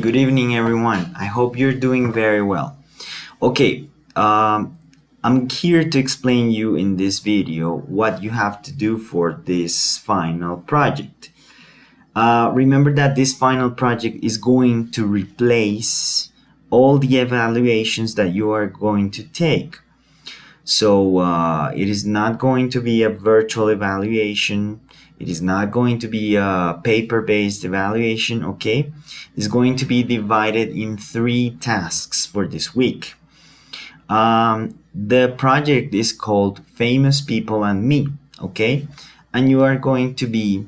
Good evening, everyone. I hope you're doing very well. Okay, I'm here to explain you in this video what you have to do for this final project. Remember that this final project is going to replace all the evaluations that you are going to take. So it is not going to be a virtual evaluation. It is not going to be a paper-based evaluation, okay? It's going to be divided in 3 tasks for this week. The project is called Famous People and Me, okay? And you are going to be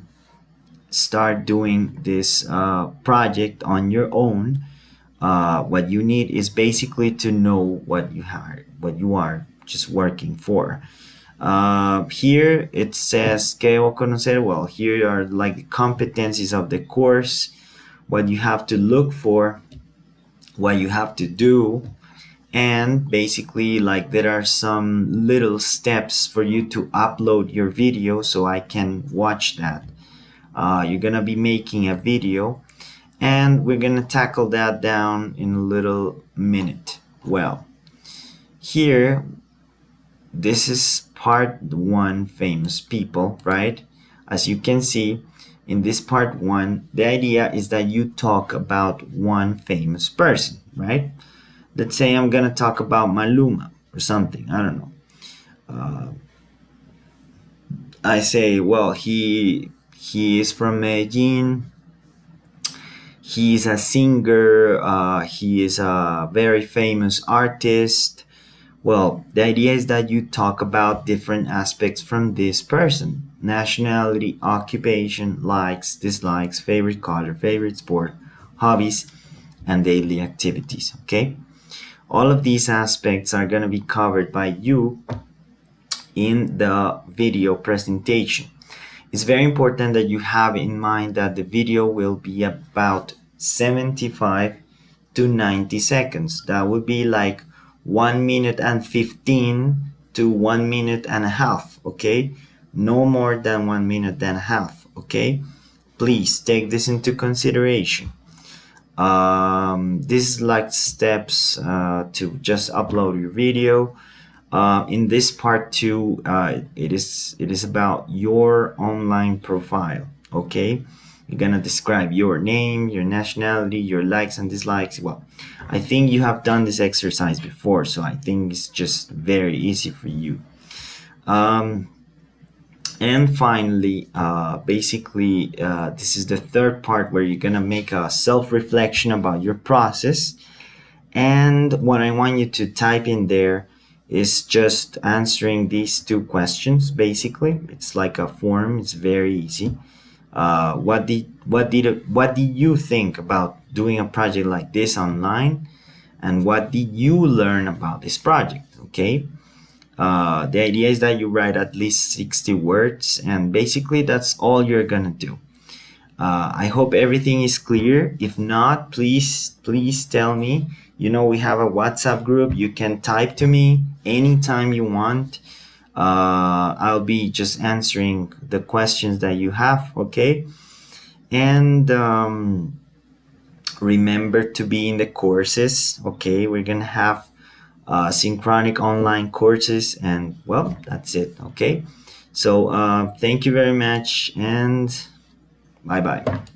start doing this project on your own. What you need is basically to know what you are just working for. Here it says que debo conocer. Well, here are like the competencies of the course, what you have to look for, what you have to do, and basically like there are some little steps for you to upload your video so I can watch that. You're gonna be making a video and we're gonna tackle that down in a little minute. Well, here this is part 1, famous people, right? As you can see in this part 1, the idea is that you talk about one famous person, right? Let's say I'm gonna talk about Maluma or something, I don't know. I say, well, he is from Medellin. He's a singer. He is a very famous artist. Well, the idea is that you talk about different aspects from this person: nationality, occupation, likes, dislikes, favorite color, favorite sport, hobbies, and daily activities, okay? All of these aspects are going to be covered by you in the video presentation. It's very important that you have in mind that the video will be about 75 to 90 seconds. That would be like 1 minute and 15 to 1 minute and a half, okay? No more than 1 minute and a half, okay? Please take this into consideration. This is like steps to just upload your video. In this part 2, it is about your online profile, okay? You're gonna describe your name, your nationality, your likes and dislikes. Well, I think you have done this exercise before, so I think it's just very easy for you. And finally, basically, this is the third part where you're gonna make a self-reflection about your process. And what I want you to type in there is just answering these 2 questions. Basically, it's like a form. It's very easy. What did you think about doing a project like this online, and what did you learn about this project? Okay. The idea is that you write at least 60 words, and basically that's all you're gonna do. I hope everything is clear. If not, please tell me. You know, we have a WhatsApp group. You can type to me anytime you want. I'll be just answering the questions that you have, okay? And remember to be in the courses, okay? We're gonna have synchronic online courses, and well, that's it, okay? So thank you very much, and bye-bye.